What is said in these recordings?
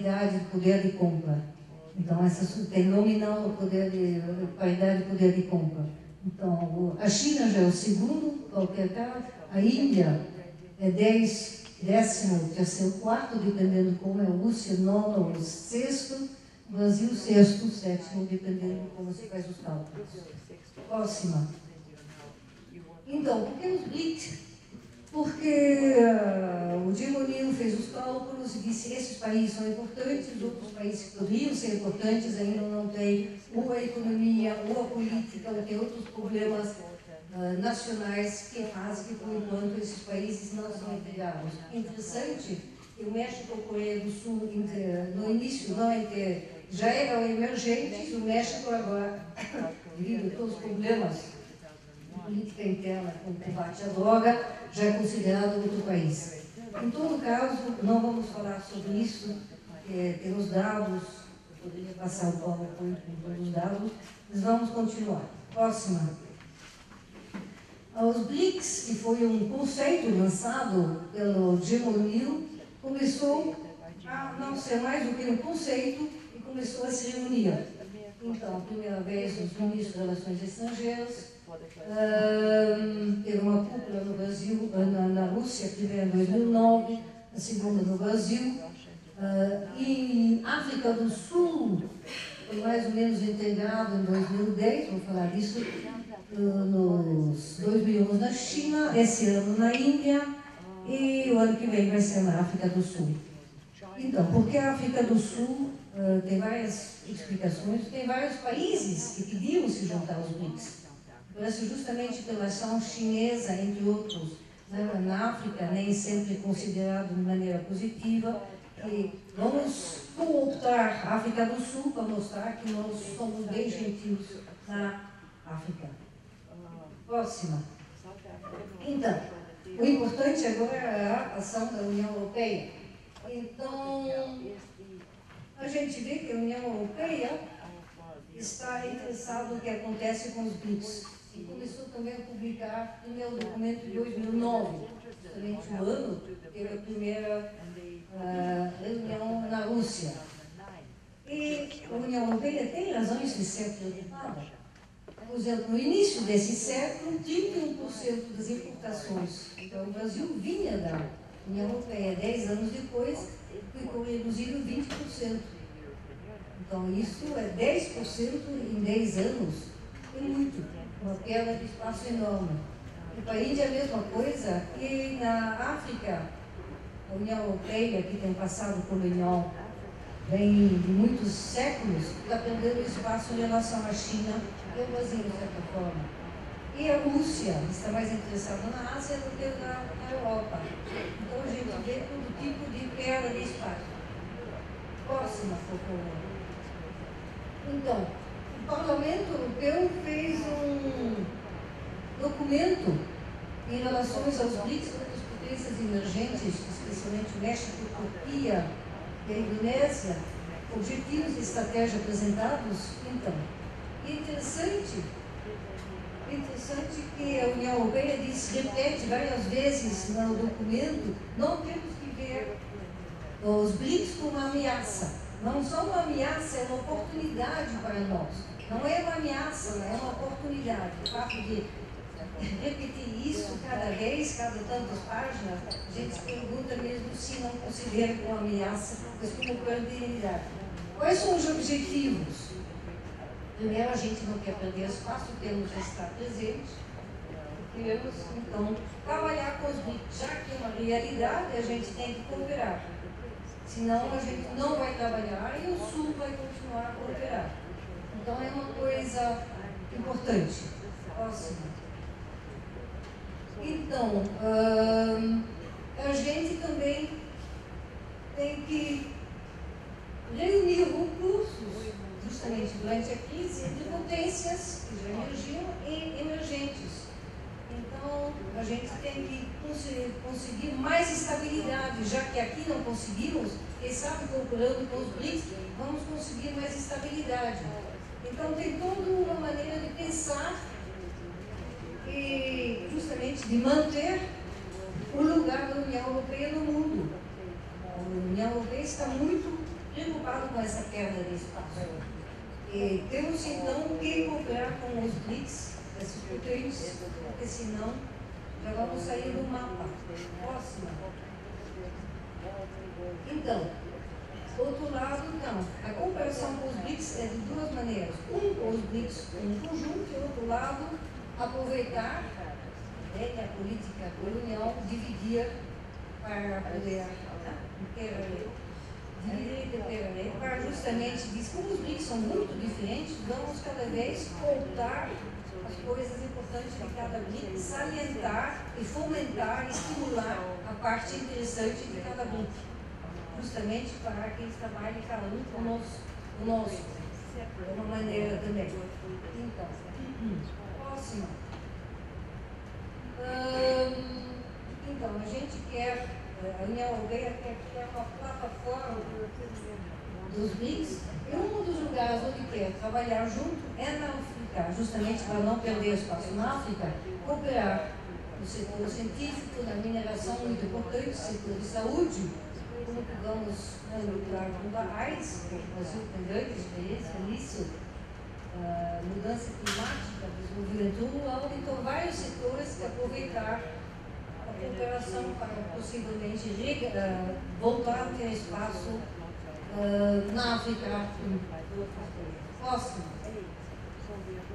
paridade de poder de compra. Então, tem nominal paridade de poder de compra. Então, a China já é o segundo, qualquer caso, a Índia é 10º, terceiro, quarto, dependendo de como é a Rússia, nono ou sexto, o Brasil sexto, sétimo, dependendo de como você faz os cálculos. Próxima. Então, por que os BRICS? Porque o Jim O'Neill fez os cálculos e disse esses países são importantes, os outros países que poderiam ser importantes ainda não têm ou a economia, ou a política, ou tem outros problemas nacionais que fazem que, por enquanto, esses países não são integrados. Interessante que o México e a Coreia do Sul, no início, já eram emergentes, o México agora, devido a todos os problemas de política interna com o combate à droga, já é considerado outro país. Em todo caso, não vamos falar sobre isso, temos dados, eu poderia passar o PowerPoint com todos os dados, mas vamos continuar. Próxima. Os BRICS, que foi um conceito lançado pelo Jim O'Neill, começou a não ser mais do que um conceito e começou a se reunir. Então, a primeira vez, os ministros de Relações Estrangeiras, teve uma cúpula no Brasil, na Rússia, a primeira em 2009, a segunda no Brasil. Em África do Sul, foi mais ou menos integrado em 2010, vou falar disso, nos 2011 na China, esse ano na Índia, e o ano que vem vai ser na África do Sul. Então, porque a África do Sul tem várias explicações, tem vários países que pediram se juntar aos BRICS. Parece justamente pela ação chinesa, entre outros, na África, nem sempre considerado de maneira positiva, que vamos cooptar a África do Sul para mostrar que nós somos bem gentios na África. Próxima. Então, o importante agora é a ação da União Europeia. Então, a gente vê que a União Europeia está interessada no que acontece com os BRICS. E começou também a publicar o meu documento de 2009, justamente o ano que teve a primeira reunião na Rússia. E a União Europeia tem razões de ser preocupada. Por exemplo, no início desse século, 31% das importações. Então, o Brasil vinha da União Europeia 10 anos depois, ficou reduzido 20%. Então, isso é 10% em 10 anos, é muito, uma queda de espaço enorme. E para a Índia é a mesma coisa, e na África, a União Europeia, que tem um passado colonial vem de muitos séculos, está perdendo espaço em relação à China e ao Brasil, de certa forma. E a Rússia está mais interessada na Ásia do que na Europa. Então a gente vê todo tipo de perda de espaço. Próxima, por favor. Então, o Parlamento Europeu fez um documento em relação aos BRICS, outras potências emergentes, especialmente o México, a Turquia e a Indonésia, objetivos e estratégia apresentados. Então, interessante que a União Europeia repete várias vezes no documento, não temos que ver os BRICS como uma ameaça. Não são uma ameaça, é uma oportunidade para nós. Não é uma ameaça, é uma oportunidade. O fato de repetir isso cada vez, cada tantas páginas, a gente se pergunta mesmo se não considera como ameaça, mas como oportunidade. Quais são os objetivos? Primeiro, a gente não quer perder espaço, temos que estar presentes. Queremos, então, trabalhar com os BRICS. Já que é uma realidade, a gente tem que cooperar. Senão, a gente não vai trabalhar e o Sul vai continuar a cooperar. Então, é uma coisa importante. Próximo. Então, a gente também tem que reunir recursos, justamente durante a crise, entre potências que já emergiam e emergentes. Então, a gente tem que conseguir mais estabilidade, já que aqui não conseguimos, quem sabe cooperando com os BRICS, vamos conseguir mais estabilidade. Então, tem toda uma maneira de pensar e, justamente, de manter o lugar da União Europeia no mundo. A União Europeia está muito preocupado com essa perda de espaço. E temos então que cooperar com os BRICS, esses potentes, porque senão já vamos sair do mapa. Próxima. Então, outro lado, então, a cooperação com os BRICS é de duas maneiras. Um com os BRICS em conjunto e, outro lado, aproveitar a política colonial, dividir para poder dividir para justamente dizer, como os BRICS são muito diferentes, vamos cada vez contar as coisas importantes de cada BRIC, salientar e fomentar, estimular a parte interessante de cada BRIC, justamente para que eles trabalhem cada um conosco, de uma maneira também. Então, próxima. Então, a gente quer, a União Europeia quer uma plataforma dos BRICS, e um dos lugares onde quer trabalhar junto é na África, justamente para não perder espaço na África, cooperar no setor científico, na mineração muito importante, no setor de saúde, como que vamos lutar contra a ANPOCS, que o Brasil tem grande experiência nisso, mudança climática, desenvolvimento rural, então vários setores que aproveitar a cooperação para possivelmente voltar a ter espaço na África. Próximo.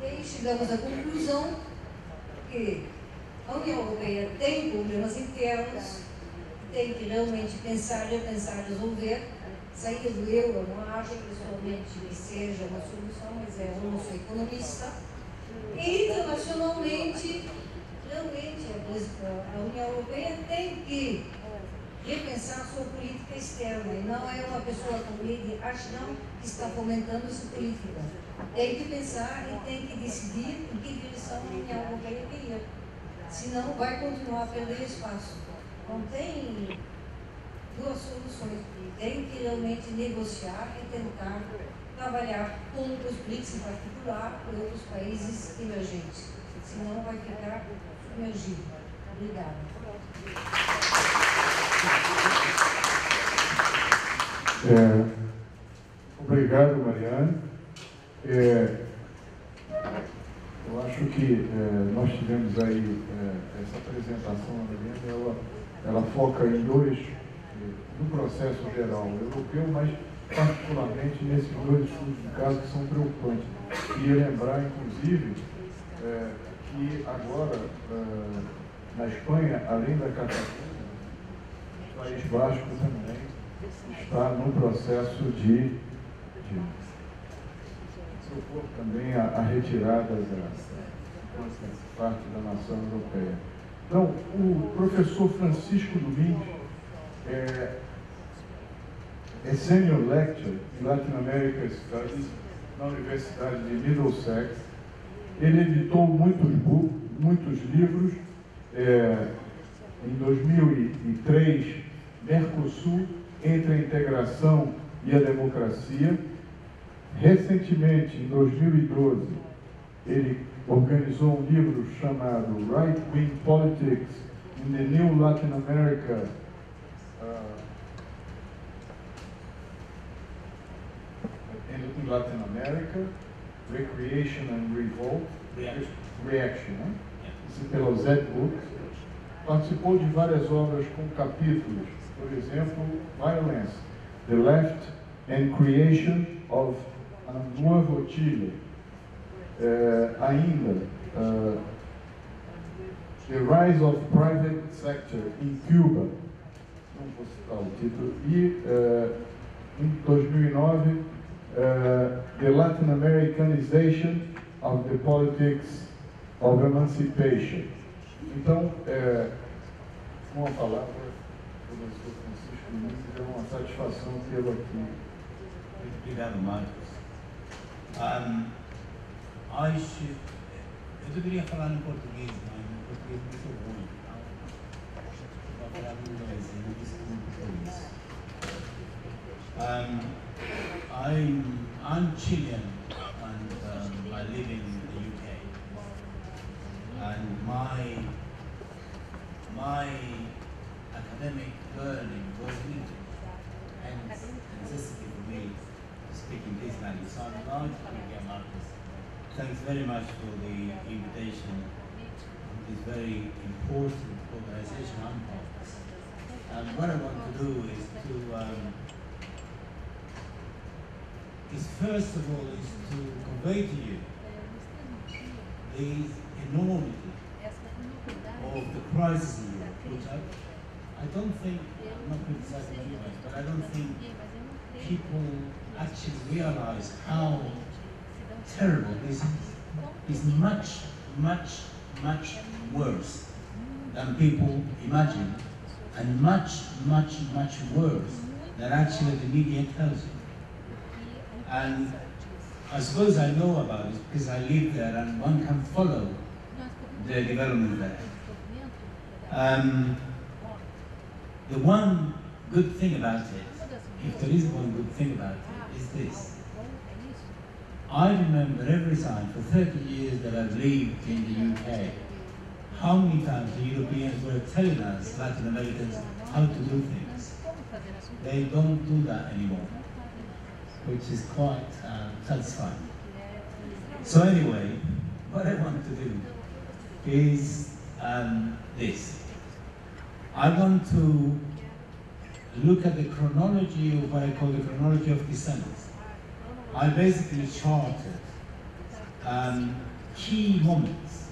E aí chegamos à conclusão que a União Europeia tem problemas internos, tem que realmente pensar, repensar, resolver. Sair do euro não acho pessoalmente que seja uma solução, mas eu não sou economista. E internacionalmente, realmente a União Europeia tem que repensar sua política externa, e não é uma pessoa como Lady Ashton que está fomentando essa política. Tem que pensar e tem que decidir em que direção a União Europeia quer ir. Senão vai continuar a perder espaço. Não tem duas soluções. Tem que realmente negociar e tentar trabalhar com os BRICS em particular e outros países emergentes. Senão vai ficar submergido. Obrigada. Obrigado, Mariane. Eu acho que nós tivemos aí essa apresentação, ela foca em dois, no processo geral europeu, mas particularmente nesses dois estudos de caso que são preocupantes. Queria lembrar, inclusive, que agora, na Espanha, além da Catalunha, o País Basco também está no processo de propor também a retirada da parte da nação europeia. Então, o professor Francisco Dominguez é Senior Lecturer em Latin American Studies na Universidade de Middlesex. Ele editou muitos livros. Em 2003, Mercosul, entre a integração e a democracia. Recentemente, em 2012, ele organizou um livro chamado Right Wing Politics in the New Latin America, in Latin America, Recreation and Revolt, Reaction, né? Isso é pela Z Books. Participou de várias obras com capítulos, por exemplo, Violence, The Left and Creation of a Novo Chile, ainda The Rise of Private Sector in Cuba, não vou citar o título, e em 2009 The Latin Americanization of the Politics of Emancipation. Então, com a palavra, o professor Francisco Dominguez, é uma satisfação tê-lo aqui. Muito obrigado, Marcos. Eu deveria falar em português, mas meu português é muito ruim. Então, vou falar em inglês, e me desculpe por isso. I'm Chilean, and I live in the UK. And my academic learning was limited, hence necessity for me speaking this language. So I'm largely here, Marcus. Thanks very much for the invitation to this very important organization, ANPOCS. And what I want to do is first of all is to convey to you the enormity of the crisis in Europe, which I don't think, I'm not criticizing you guys, but I don't think people actually realize how terrible this is. It's much, much, much worse than people imagine, and much, much, much worse than actually the media tells you. And I suppose I know about it because I live there and one can follow the development there. The one good thing about it, if there is one good thing about it, is this. I remember every time for 30 years that I've lived in the UK, how many times the Europeans were telling us, Latin Americans, how to do things. They don't do that anymore, which is quite satisfying. So anyway, what I want to do is this. I want to look at the chronology of what I call the chronology of descent. I basically charted key moments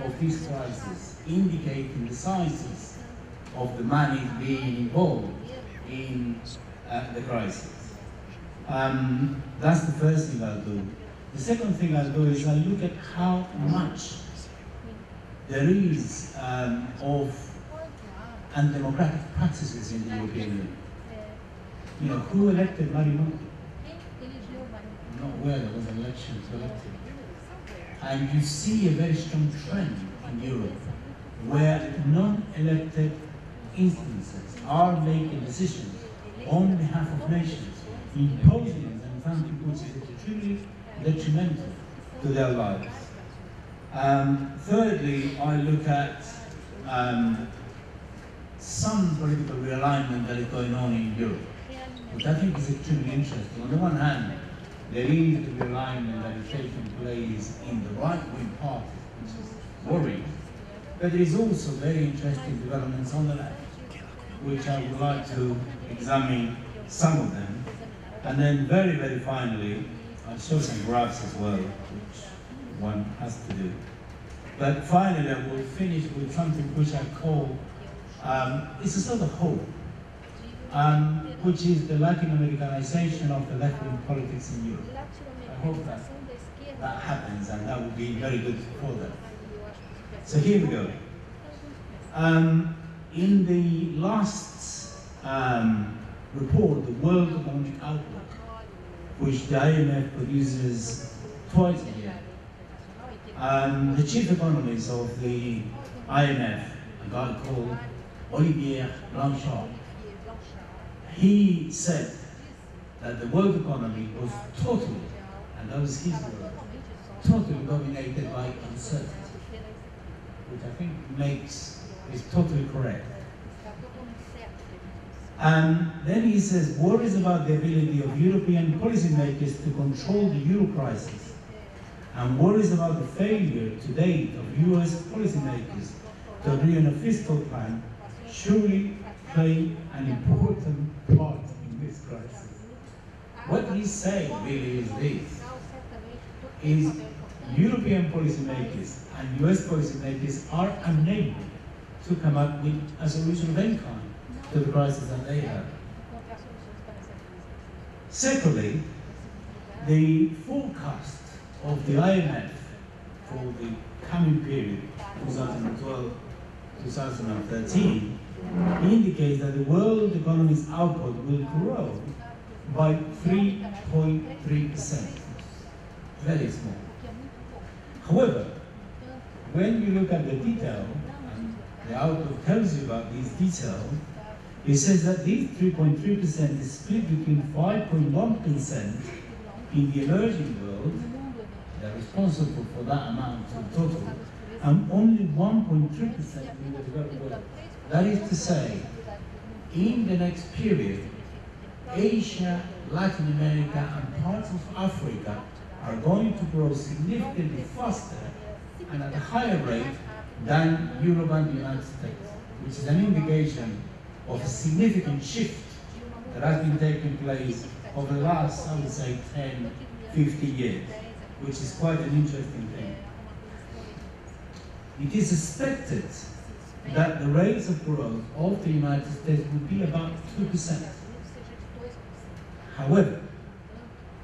of this crisis, indicating the sizes of the money being involved in the crisis. That's the first thing I'll do. The second thing I'll do is I'll look at how much there is of undemocratic practices in the European Union. You know, who elected Mariane? Not where there was an election to elect him. And you see a very strong trend in Europe where non-elected instances are making decisions on behalf of nations, imposing them something which is extremely detrimental to their lives. Thirdly, I look at some political realignment that is going on in Europe, which I think is extremely interesting. On the one hand, there is the realignment that is taking place in the right-wing parties, which is worrying, but there is also very interesting developments on the left, which I would like to examine some of them. And then very, very finally, I'll show some graphs as well, which one has to do. But finally, I will finish with something which I call, it's a sort of hope, which is the Latin Americanization of the left-wing politics in Europe. I hope that happens, and that would be very good for them. So here we go. In the last report, the World Economic Outlook, which the IMF produces twice a year, the chief economist of the IMF, a guy called Olivier Blanchard, he said that the world economy was totally, and that was his word, totally dominated by uncertainty, which I think is totally correct. And then he says, worries about the ability of European policymakers to control the euro crisis, and worries about the failure to date of US policymakers to agree on a fiscal plan surely play an important part in this crisis. What he's saying really is this, is European policymakers and US policymakers are unable to come up with a solution of any kind to the crisis that they have. Secondly, the forecast of the IMF for the coming period, 2012-2013, indicates that the world economy's output will grow by 3.3%. Very small. However, when you look at the detail, and the outlook tells you about these details, it says that this 3.3% is split between 5.1% in the emerging world, they're responsible for that amount of total, and only 1.3% in the developed world. That is to say, in the next period, Asia Latin America, and parts of Africa are going to grow significantly faster and at a higher rate than Europe and the United States, which is an indication of a significant shift that has been taking place over the last, I would say, 10, 50 years, which is quite an interesting thing. It is expected that the rates of growth of the United States would be about 2%. However,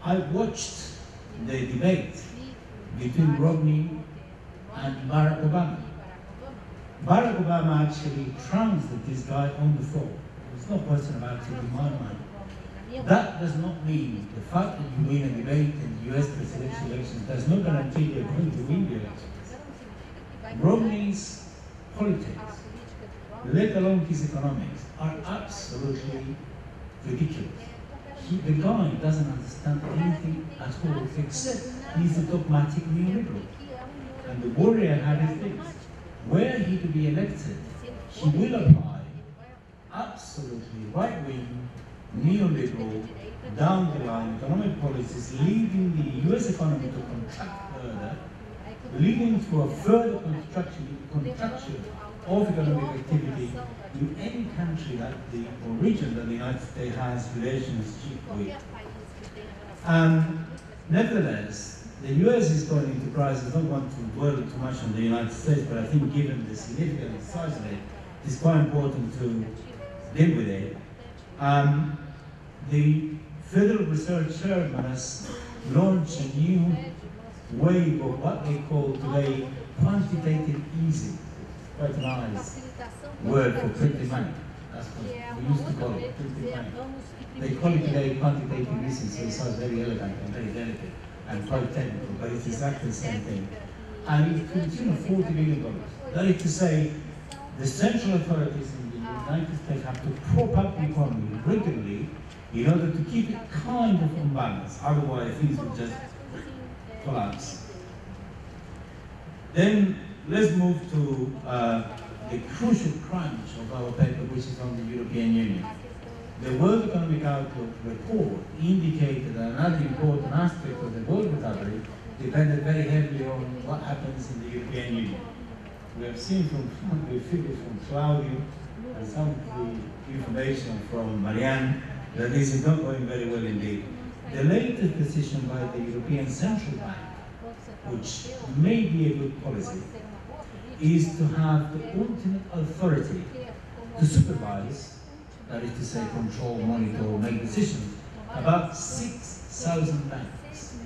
I watched the debate between Romney and Barack Obama. Barack Obama actually trounced this guy on the floor. There's no question about it in my mind. That does not mean the fact that you win a debate in the US presidential elections does not guarantee you're going to win the elections. Romney's politics, let alone his economics, are absolutely ridiculous. The guy doesn't understand anything at all except he's a dogmatic neoliberal. And the worry I have is this: were he to be elected, he will apply absolutely right-wing, neoliberal, down-the-line economic policies, leading the US economy to contract further, leading to a further contraction of economic activity in any country that or region that the United States has relationship with. Nevertheless, the US is going into crisis. I don't want to dwell too much on the United States, but I think given the significant size of it, it's quite important to deal with it. The Federal Reserve Chairman has launched a new wave of what they call today quantitative easing. Quite a nice word for printing money. That's what we used to call it, printing money. They call it today quantitative easing, so it sounds very elegant and very delicate and quite technical, but it's exactly the same thing. And it's to the tune of $40 billion. That is to say, the central authorities in the United States have to prop up the economy regularly in order to keep it kind of in balance, otherwise things will just collapse. Then let's move to the crucial crunch of our paper, which is on the European Union. The World Economic Outlook report indicated that another important aspect of the world recovery depended very heavily on what happens in the European Union. We have seen from the figures from Claude and some of the information from Mariane that this is not going very well indeed. The latest decision by the European Central Bank, which may be a good policy, is to have the ultimate authority to supervise, that is to say control, monitor, make decisions, about 6,000 banks.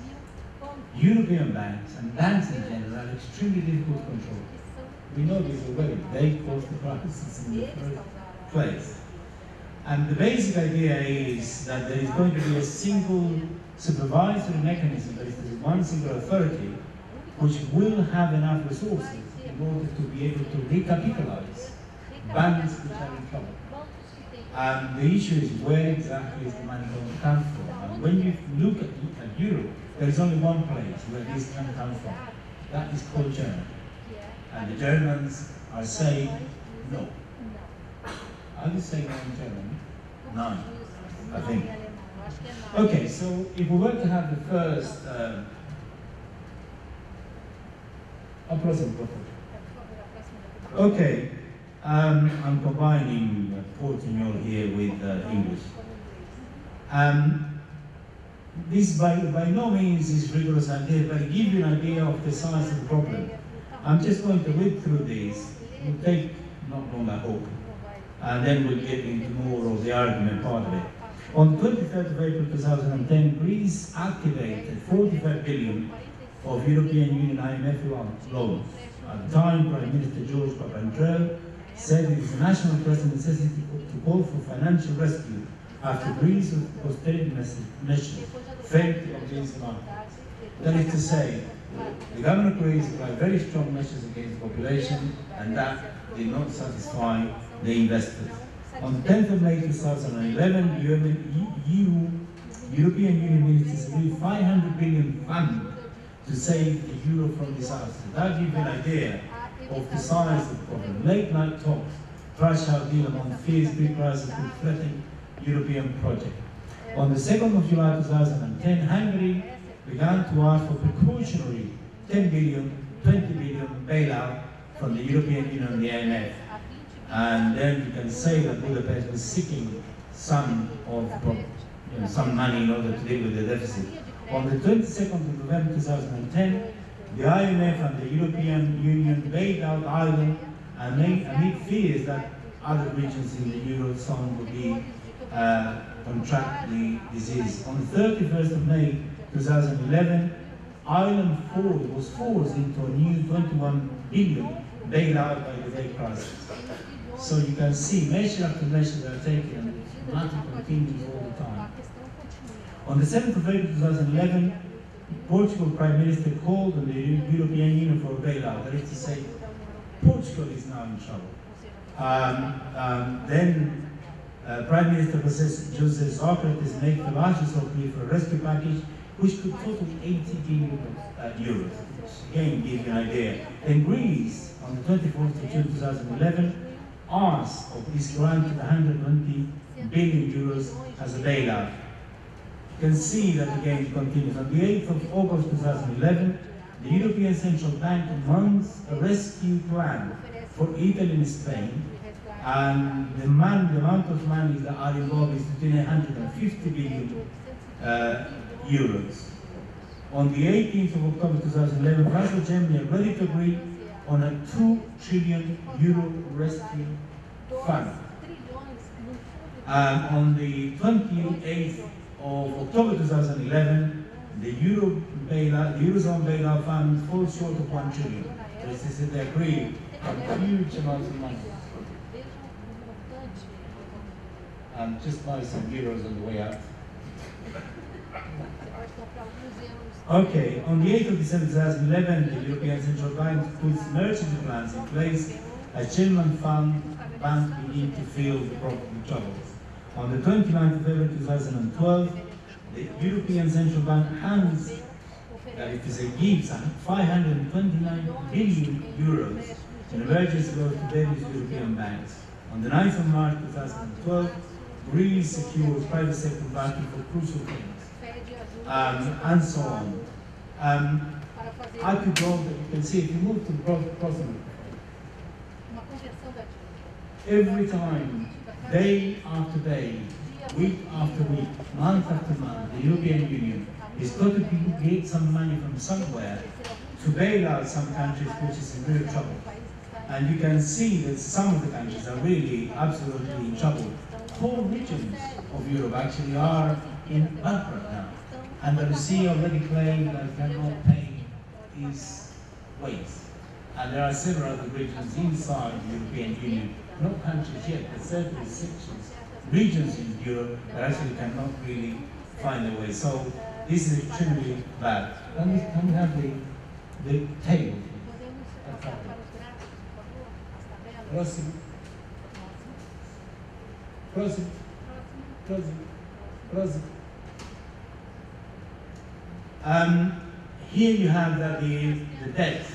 European banks and banks in general are extremely difficult to control. We know this already. They caused the crisis in the first place. And the basic idea is that there is going to be a single supervisory mechanism, that is one single authority, which will have enough resources in order to be able to recapitalize banks which are in trouble. And the issue is where exactly is the money going to come from? And when you look at Europe, there is only one place where this can come from. That is called Germany. And the Germans are saying no. How do you say no in German? None, I think. Okay, so if we were to have the first okay, I'm combining Portugal here with English. This by no means is rigorous idea, but to give you an idea of the size of the problem. I'm just going to read through these. It will take not long, I hope. And then we'll get into more of the argument part of it. On 23rd of April 2010, Greece activated 45 billion of European Union IMF loans. At the time, Prime Minister George Papandreou said it is a national pressing necessity to call for financial rescue after Greece's austerity measures failed to against the market. That is to say, the government of Greece applied very strong measures against the population, and that did not satisfy the investors. On the 10th of May 2011, European Union ministers agreed 500 billion fund to save the euro from disaster. That gives you an idea of the size of the problem. Late night talks, crash out deal among fears Greek crisis could threaten European project. On the 2nd of July 2010, Hungary began to ask for precautionary 10 billion, 20 billion bailout from the European Union and the IMF. And then you can say that Budapest was seeking some money in order to deal with the deficit. On the 22nd of November 2010, the IMF and the European Union bailed out Ireland amid fears that other regions in the Eurozone would be contract the disease. On the 31st of May 2011, Ireland was forced into a new 21 billion bailout by the debt crisis. So you can see measure after measure they are taken, and the matter continues all the time. On the 7th of April 2011, Portugal Prime Minister called on the European Union for a bailout. That is to say, Portugal is now in trouble. Then Prime Minister José Sócrates made the largest appeal for a rescue package, which could total 80 billion euros, which again gives you an idea. Then Greece, on the 24th of June 2011, asked or is granted 120 billion euros as a bailout. You can see that again continues. On the 8th of August 2011, the European Central Bank announced a rescue plan for Italy and Spain, and the amount of money that are involved is between 150 billion euros. On the 18th of October 2011, France and Germany are ready to agree on a 2 trillion euro rescue fund. On the 28th of October 2011, the Eurozone bailout fund falls short of 1 trillion. This is they agree on huge amounts of money. Just buy some euros on the way out. Okay, on the 8th of December 2011, the European Central Bank puts emergency plans in place as German banks begin to feel the troubles. On the 29th of February 2012, the European Central Bank hands, that it is a gift, 529 billion euros in emergency loans to various European banks. On the 9th of March 2012, Greece secures private sector banking for crucial things, and so on. I could go, but you can see if you move to the proximate. Every time, day after day, week after week, month after month, the European Union is got to get some money from somewhere to bail out some countries which is in real trouble. And you can see that some of the countries are really absolutely in trouble. Whole regions of Europe actually are in bankrupt now. And the Russia already claimed that cannot pay his wages. And there are several other regions inside the European Union, not countries yet, but certainly sections, regions in Europe that actually cannot really find a way. So this is extremely bad. Can we have the table, please? Próximo. Próximo. Próximo. Próximo. Here you have the debt.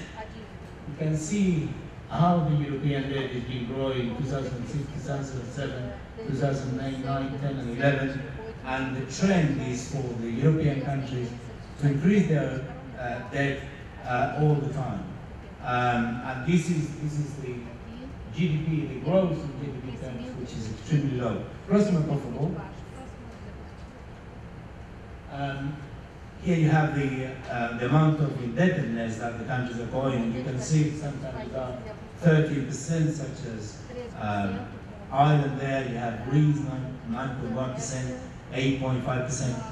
You can see how the European debt has been growing 2006, 2007, 2009, 9, 10, and 11. And the trend is for the European countries to increase their debt all the time. And this is the GDP, the growth in GDP terms, which is extremely low. Próximo, por favor. Here you have the amount of indebtedness that the countries are going, and you can see sometimes down 13%, such as Ireland there, you have Greece 9.1%, 8.5%.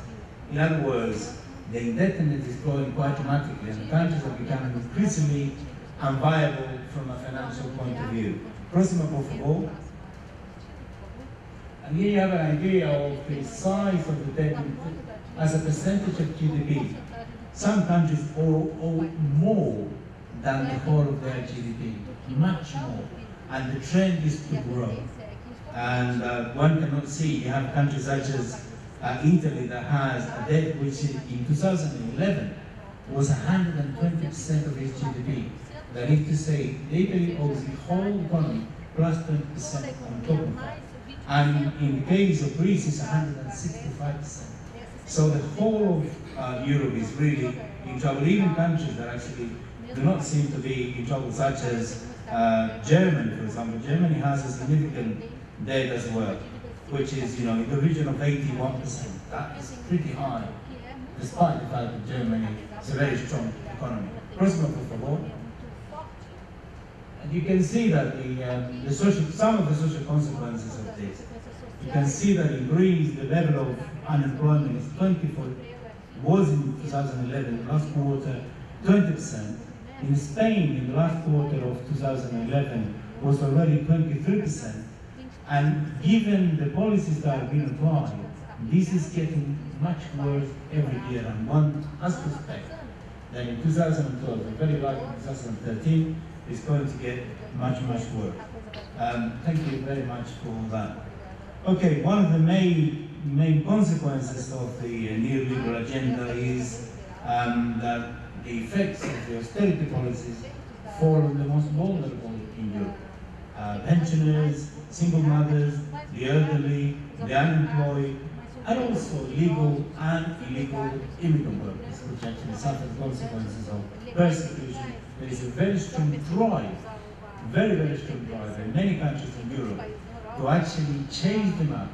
In other words, the indebtedness is growing quite dramatically, and the countries are becoming increasingly unviable from a financial point of view. Próximo, por favor. And here you have an idea of the size of the debt as a percentage of GDP. Some countries owe more than the whole of their GDP, much more, and the trend is to grow. And one cannot see, you have countries such as Italy that has a debt which in 2011 was 120% of its GDP. That is to say, Italy owes the whole economy plus 20% on top of that. And in the case of Greece, it's 165%. So the whole of Europe is really in trouble. Even countries that actually do not seem to be in trouble, such as Germany, for example. Germany has a significant debt as well, which is, in the region of 81%. That is pretty high, despite the fact that Germany is a very strong economy. Próximo, por favor. And you can see that some of the social consequences of this. You can see that in Greece, the level of unemployment is 24, was in 2011, last quarter, 20%. In Spain, in the last quarter of 2011, was already 23%. And given the policies that have been applied, this is getting much worse every year. And one has to expect that in 2012, and very likely in 2013, it's going to get much, much worse. Thank you very much for that. Okay, one of the main consequences of the neoliberal agenda is that the effects of the austerity policies fall on the most vulnerable in Europe. Pensioners, single mothers, the elderly, the unemployed, and also legal and illegal immigrant workers, which actually suffer the consequences of persecution. There is a very strong drive, very, very strong drive in many countries in Europe to actually chase them up,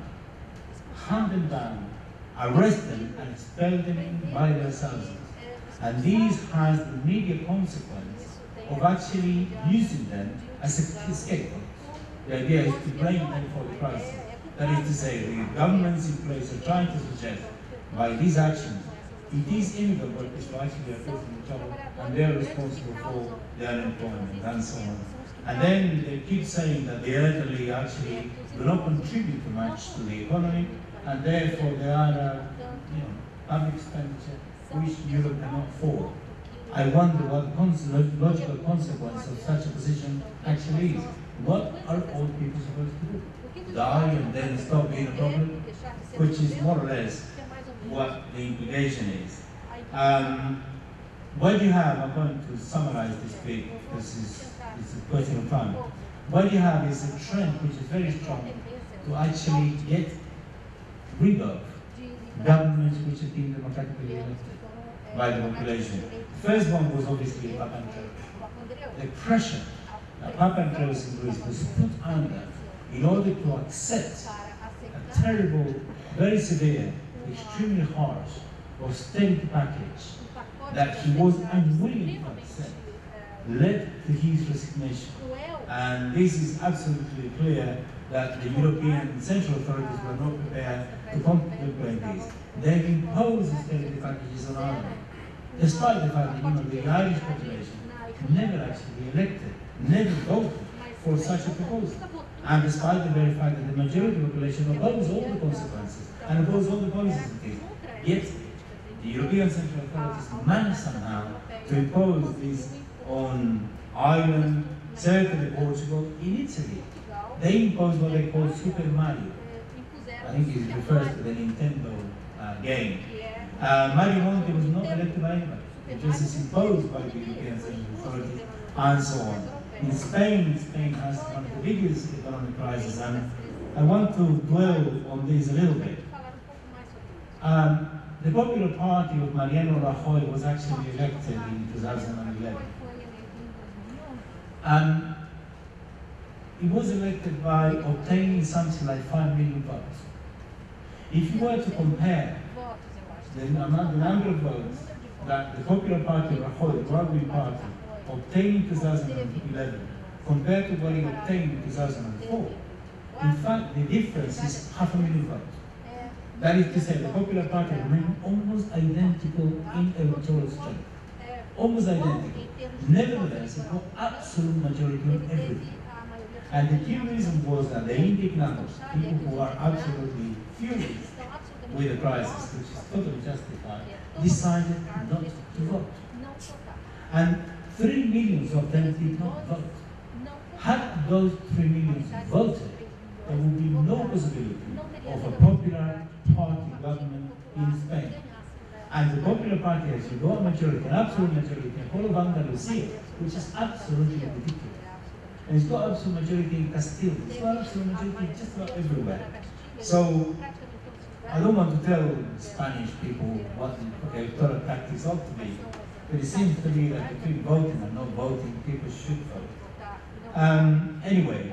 hunt them down, arrest them, and expel them by their thousands. And this has the immediate consequence of actually using them as a scapegoat. The idea is to blame them for the crisis. That is to say, the governments in place are trying to suggest by these actions, it is immigrant workers who actually are causing the trouble, and they are responsible for the unemployment and so on. And then they keep saying that the elderly actually do not contribute too much to the economy, and therefore they are, public expenditure which Europe cannot afford. I wonder what the logical consequence of such a position actually is. What are old people supposed to do? Die and then stop being a problem? Which is more or less what the implication is. What you have, I'm going to summarize this bit because it's a question of time. What you have is a trend which is very strong to actually get rid of governments which have been democratically elected by the population. The first one was obviously Papandreou. The pressure that Papandreou in Greece was put under in order to accept a terrible, very severe, extremely harsh austerity package that he was unwilling to accept led to his resignation. And this is absolutely clear that the European central authorities were not prepared to contemplate this. They've imposed austerity packages on Ireland, despite the fact that the Irish population never actually elected, never voted for such a proposal. And despite the very fact that the majority of the population opposed all the consequences and opposed all the policies of this, yet the European central authorities managed somehow to impose this on Ireland, certainly Portugal, in Italy. They imposed what they call Super Mario. I think it refers to the Nintendo game. Mario Monti was not elected by anybody. It was just imposed by the European central authorities and so on. In Spain has one of the biggest economic crises, and I want to dwell on this a little bit. The Popular Party of Mariano Rajoy was actually elected in 2011. He was elected by obtaining something like 5 million votes. If you were to compare the number of votes that the Popular Party of Rajoy, the right-wing party, obtained in 2011 compared to what he obtained in 2004, in fact, the difference is 500,000 votes. That is to say, the Popular Party remained almost identical in electoral strength. Almost identical. Nevertheless, it got absolute majority on everything. And the key reason was that the indignados, people who are absolutely furious with the crisis, which is totally justified, decided not to vote. And 3 million of them did not vote. Had those 3 million voted, there would be no possibility of a popular party government in Spain. And the Popular Party has got a majority, an absolute majority, in all of Andalusia, which is absolutely ridiculous. And it's got absolute majority in Castile. It's got absolute majority just about everywhere. So I don't want to tell Spanish people what the electoral practice ought to be, but it seems to me that between voting and not voting, people should vote. Anyway,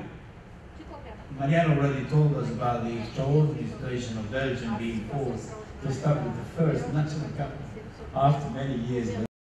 Mariane already told us about the extraordinary situation of Belgium being forced to establish the first national capital after many years.